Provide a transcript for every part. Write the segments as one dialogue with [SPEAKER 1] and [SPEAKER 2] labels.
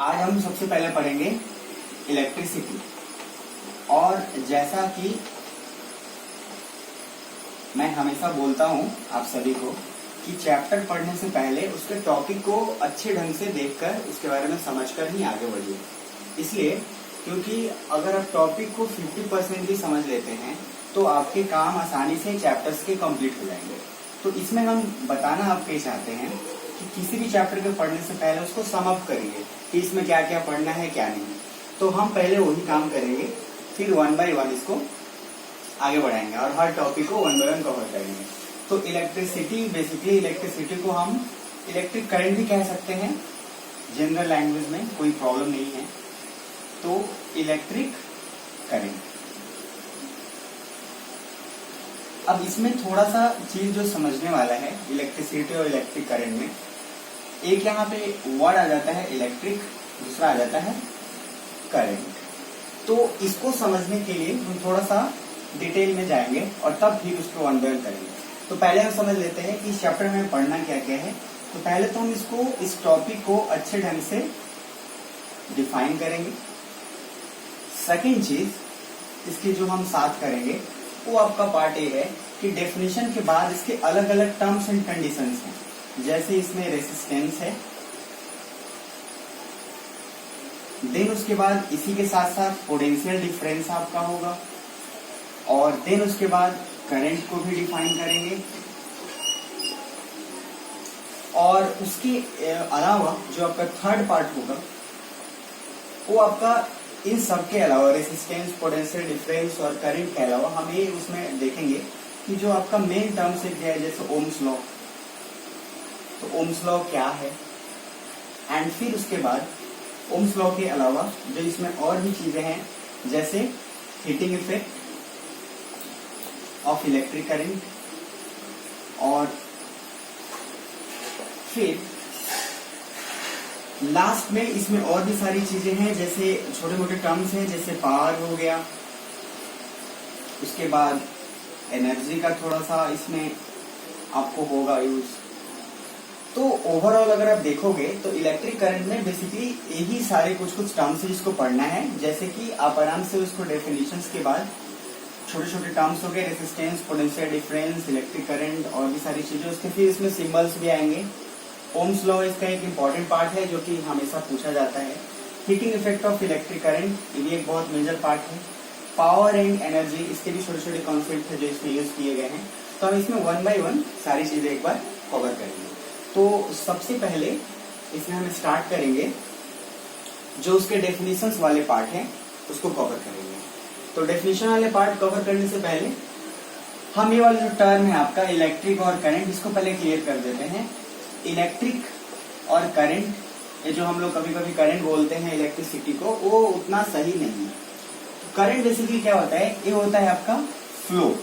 [SPEAKER 1] आज हम सबसे पहले पढ़ेंगे इलेक्ट्रिसिटी। और जैसा कि मैं हमेशा बोलता हूं आप सभी को कि चैप्टर पढ़ने से पहले उसके टॉपिक को अच्छे ढंग से देखकर उसके बारे में समझकर ही आगे बढ़िए। इसलिए क्योंकि अगर आप टॉपिक को 50% भी समझ लेते हैं तो आपके काम आसानी से चैप्टर्स के कंप्लीट हो जाएंगे। तो इसमें हम बताना आपको चाहते हैं कि किसी भी चैप्टर के पढ़ने से पहले उसको सम अप करिए कि इसमें क्या क्या पढ़ना है क्या नहीं। तो हम पहले वही काम करेंगे, फिर 1 बाय 1 इसको आगे बढ़ाएंगे और हर टॉपिक को 1 बाय 1 कवर करेंगे। तो इलेक्ट्रिसिटी, बेसिकली इलेक्ट्रिसिटी को हम इलेक्ट्रिक करंट भी कह सकते हैं, जनरल लैंग्वेज में कोई प्रॉब्लम नहीं है। तो इलेक्ट्रिक करंट, अब इसमें थोड़ा सा चीज जो समझने वाला है इलेक्ट्रिसिटी और इलेक्ट्रिक करंट में, एक यहाँ पे वर्ड आ जाता है इलेक्ट्रिक, दूसरा आ जाता है करंट। तो इसको समझने के लिए हम थोड़ा सा डिटेल में जाएंगे और तब फिर उसको 1 बाय 1 करेंगे। तो पहले हम समझ लेते हैं कि इस चैप्टर में पढ़ना क्या क्या है। तो पहले तो हम इसको, इस टॉपिक को अच्छे ढंग से डिफाइन करेंगे। सेकेंड चीज इसकी जो हम साथ करेंगे वो आपका पार्ट ए है कि डेफिनेशन के बाद इसके अलग अलग टर्म्स एंड कंडीशंस हैं। जैसे इसमें रेसिस्टेंस है, देन उसके बाद इसी के साथ साथ पोटेंशियल डिफरेंस आपका होगा, और देन उसके बाद करंट को भी डिफाइन करेंगे। और उसके अलावा जो आपका थर्ड पार्ट होगा वो आपका इन सब के अलावा रेसिस्टेंस, पोटेंशियल डिफरेंस और करंट के अलावा हम ये उसमें देखेंगे कि जो आपका मेन टर्म्स है जैसे ओम्स लॉ, तो ओम्स लॉ क्या है। एंड फिर उसके बाद ओम्स लॉ के अलावा जो इसमें और भी चीजें हैं जैसे heating effect of electric current, और फिर लास्ट में इसमें और भी सारी चीजें हैं जैसे छोटे मोटे टर्म्स हैं जैसे पावर हो गया, उसके बाद एनर्जी का थोड़ा सा इसमें आपको होगा यूज। तो ओवरऑल अगर आप देखोगे तो इलेक्ट्रिक करंट में बेसिकली यही सारे कुछ टर्म्स है जिसको पढ़ना है। जैसे कि आप आराम से उसको डेफिनेशंस के बाद छोटे छोटे टर्म्स हो गए, resistance, potential difference, electric current और भी सारी चीजें, उसके फिर इसमें सिंबल्स भी आएंगे। ओम्स लॉ इसका एक इम्पॉर्टेंट पार्ट है जो कि हमेशा पूछा जाता है। Heating effect of electric current, ये भी एक बहुत मेजर पार्ट है। पावर एंड एनर्जी, इसके भी छोटे छोटे कॉन्सेप्ट है जो इसमें यूज किए गए हैं। तो हम इसमें 1 बाय 1 सारी चीजें एक बार कवर करेंगे। तो सबसे पहले इसमें हम स्टार्ट करेंगे जो उसके डेफिनेशंस वाले पार्ट है उसको कवर करेंगे। तो डेफिनेशन वाले पार्ट कवर करने से पहले हम ये वाला जो टर्म है आपका इलेक्ट्रिक और करंट, इसको पहले क्लियर कर देते हैं। इलेक्ट्रिक और करंट, ये जो हम लोग कभी कभी करंट बोलते हैं इलेक्ट्रिसिटी को, वो उतना सही नहीं है। करंट बेसिकली क्या होता है, ये होता है आपका फ्लो।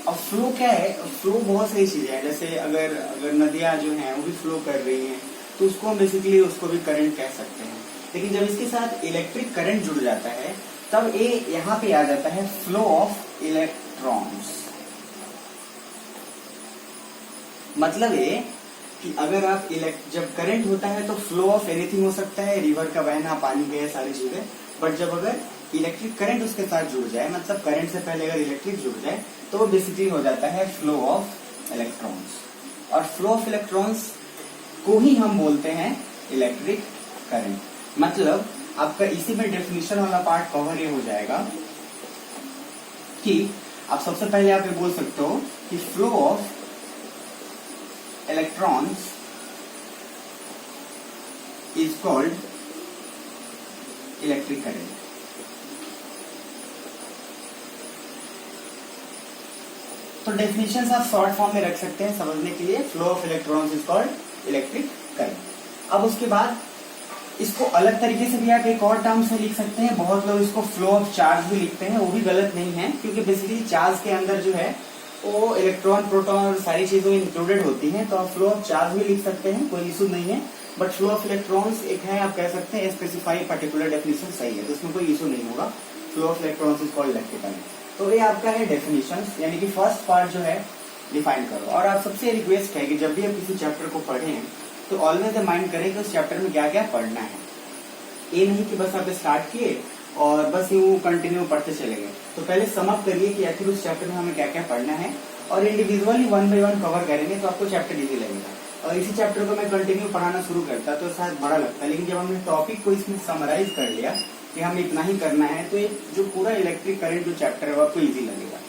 [SPEAKER 1] अब फ्लो क्या है, फ्लो बहुत सारी चीजें हैं। जैसे अगर नदियां जो हैं वो भी फ्लो कर रही हैं तो उसको हम बेसिकली उसको भी करंट कह सकते हैं। लेकिन जब इसके साथ इलेक्ट्रिक करंट जुड़ जाता है तब ये यहाँ पे आ जाता है फ्लो ऑफ इलेक्ट्रॉन्स। मतलब ये कि अगर आप जब करंट होता है तो फ्लो ऑफ एनीथिंग हो सकता है, रिवर का बहना, पानी का, सारी चीजें। बट जब अगर इलेक्ट्रिक करंट उसके साथ जुड़ जाए, मतलब करंट से पहले अगर इलेक्ट्रिक जुड़ जाए तो वो बेसिकली हो जाता है फ्लो ऑफ इलेक्ट्रॉन्स। और फ्लो ऑफ इलेक्ट्रॉन्स को ही हम बोलते हैं इलेक्ट्रिक करंट। मतलब आपका इसी में डेफिनेशन वाला पार्ट कवर ये हो जाएगा कि आप सबसे पहले आप ये बोल सकते हो कि flow of electrons is called electric current। तो डेफिनेशन आप शॉर्ट फॉर्म में रख सकते हैं समझने के लिए। Flow of electrons is called electric current. अब उसके बाद इसको अलग तरीके से भी आप एक और टर्म से लिख सकते हैं। बहुत लोग इसको फ्लो ऑफ चार्ज भी लिखते हैं, वो भी गलत नहीं है क्योंकि बेसिकली चार्ज के अंदर जो है वो इलेक्ट्रॉन, प्रोटॉन और सारी चीजें इंक्लूडेड होती हैं। तो आप फ्लो ऑफ चार्ज भी लिख सकते हैं, कोई इशू नहीं है। बट फ्लो ऑफ इलेक्ट्रॉन्स एक है, आप कह सकते हैं स्पेसिफाई पर्टिकुलर डेफिनेशन सही है, तो उसमें कोई इशू नहीं होगा। Flow of electrons is called electric current. तो ये आपका है डेफिनेशन, यानी कि फर्स्ट पार्ट जो है डिफाइन करो। और आप सबसे रिक्वेस्ट है कि जब भी आप किसी चैप्टर को पढ़ें तो ऑलवेज माइंड करें कि उस चैप्टर में क्या क्या पढ़ना है। ये नहीं कि बस आप स्टार्ट किए और बस यूं कंटिन्यू पढ़ते चले गए। तो पहले समअप करिए कि आखिर उस चैप्टर में हमें क्या क्या पढ़ना है, और इंडिविजुअली 1 बाय 1 कवर करेंगे तो आपको चैप्टर इजी लगेगा। और इसी चैप्टर को मैं कंटिन्यू पढ़ाना शुरू करता तो शायद बड़ा लगता, लेकिन जब हमने टॉपिक को इसमें समराइज कर लिया कि हमें इतना ही करना है, तो ये जो पूरा इलेक्ट्रिक करंट जो चैप्टर है वो आपको इजी लगेगा।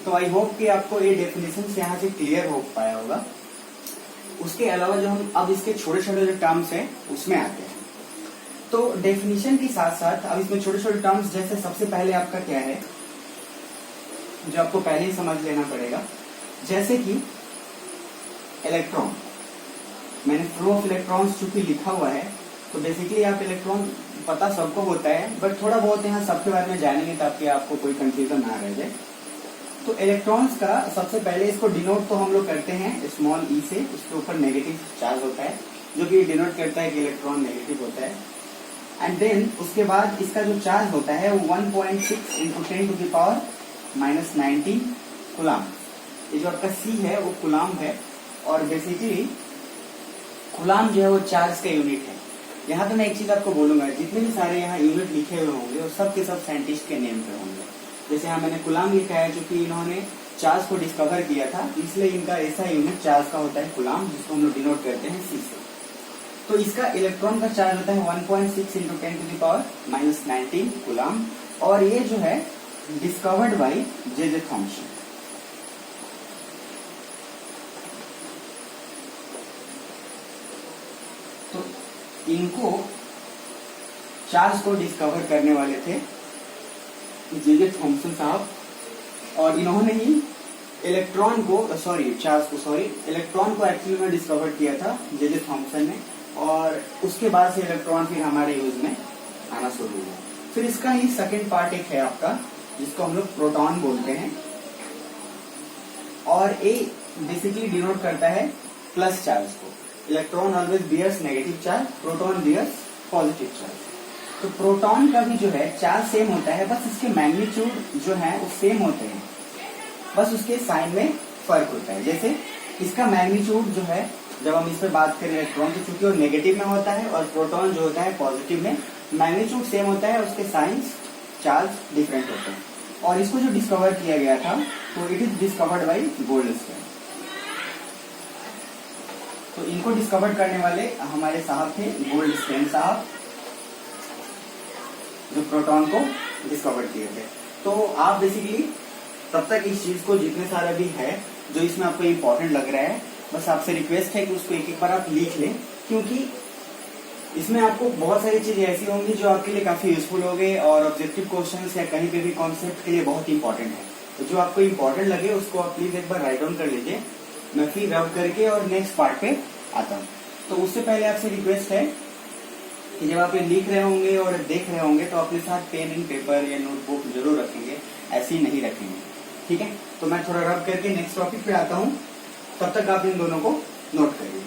[SPEAKER 1] तो आई होप कि आपको ये डेफिनेशन से यहाँ से क्लियर हो पाया होगा। उसके अलावा जो हम अब इसके छोटे छोटे जो टर्म्स हैं उसमें आते हैं, तो डेफिनेशन के साथ साथ अब इसमें छोटे छोटे टर्म्स, जैसे सबसे पहले आपका क्या है जो आपको पहले ही समझ लेना पड़ेगा, जैसे कि इलेक्ट्रॉन। मैंने फ्लो ऑफ इलेक्ट्रॉन्स चूंकि लिखा हुआ है, तो बेसिकली आप इलेक्ट्रॉन पता सबको होता है, बट थोड़ा बहुत यहाँ सबके बारे में जानेंगे ताकि आपको कोई कंफ्यूजन ना रह जाए। तो इलेक्ट्रॉन्स का सबसे पहले इसको डिनोट तो हम लोग करते हैं स्मॉल ई से, उसके ऊपर नेगेटिव चार्ज होता है जो कि डिनोट करता है कि इलेक्ट्रॉन नेगेटिव होता है। एंड देन उसके बाद इसका जो चार्ज होता है वो 1.6 into 10 to the power -19 coulomb. ये जो आपका सी है वो कूलाम है, और बेसिकली कूलाम जो है वो चार्ज का यूनिट है। यहाँ पे मैं एक चीज आपको बोलूंगा, जितने भी सारे यहाँ यूनिट लिखे हुए होंगे वो सब के सब साइंटिस्ट के नेम पे होंगे। जैसे यहाँ मैंने कूलाम लिखा है, जो कि इन्होंने चार्ज को डिस्कवर किया था, इसलिए इनका ऐसा यूनिट चार्ज का होता है कूलाम, जिसको हम लोग डिनोट करते हैं सी से। तो इसका इलेक्ट्रॉन का चार्ज होता है 1.6 into 10 to the power -19 coulomb, और ये जो है डिस्कवर्ड बाई जे थॉम्सन। तो इनको चार्ज को डिस्कवर करने वाले थे जे थॉम्सन साहब, और इन्होंने ही इलेक्ट्रॉन को इलेक्ट्रॉन को एक्चुअली में डिस्कवर किया था जे थॉम्सन ने, और उसके बाद से इलेक्ट्रॉन फिर हमारे यूज में आना शुरू हुआ। फिर इसका ही सेकंड पार्ट एक है आपका, जिसको हम लोग प्रोटॉन बोलते हैं, और ये बेसिकली डिनोट करता है प्लस चार्ज को। Electron always bears negative charge, proton bears positive charge. तो प्रोटॉन का भी जो है चार्ज सेम होता है, बस इसके मैग्नीट्यूड जो है वो सेम होते हैं, बस उसके साइन में फर्क होता है। जैसे इसका मैग्नीट्यूड जो है, जब हम इस पर बात करें इलेक्ट्रॉन की, चूंकि वो नेगेटिव में होता है और प्रोटॉन जो होता है पॉजिटिव में, मैग्नीट्यूड सेम होता है, उसके साइंस चार्ज डिफरेंट होते हैं। और इसको जो डिस्कवर किया गया था, तो it is discovered by Goldstein. तो इनको डिस्कवर करने वाले हमारे साहब थे गोल्डस्टीन साहब, जो प्रोटॉन को डिस्कवर किए थे। तो आप बेसिकली तब तक इस चीज को, जितने सारा भी है जो इसमें आपको इम्पोर्टेंट लग रहा है, बस आपसे रिक्वेस्ट है कि उसको एक एक बार आप लिख लें, क्योंकि इसमें आपको बहुत सारी चीजें ऐसी होंगी जो आपके लिए काफी यूजफुल होंगे, और ऑब्जेक्टिव क्वेश्चंस या कहीं पे भी कॉन्सेप्ट के लिए बहुत इंपॉर्टेंट है। तो जो आपको इम्पोर्टेंट लगे उसको आप प्लीज एक बार राइट डाउन कर लीजिए। मैं फिर रब करके और नेक्स्ट पार्ट पे आता हूँ। तो उससे पहले आपसे रिक्वेस्ट है कि जब आप ये लिख रहे होंगे और देख रहे होंगे तो अपने साथ पेन एंड पेपर या नोटबुक जरूर रखेंगे, ऐसे ही नहीं रखेंगे, ठीक है। तो मैं थोड़ा रब करके नेक्स्ट टॉपिक पे आता हूँ, तब तक आप इन दोनों को नोट करिए।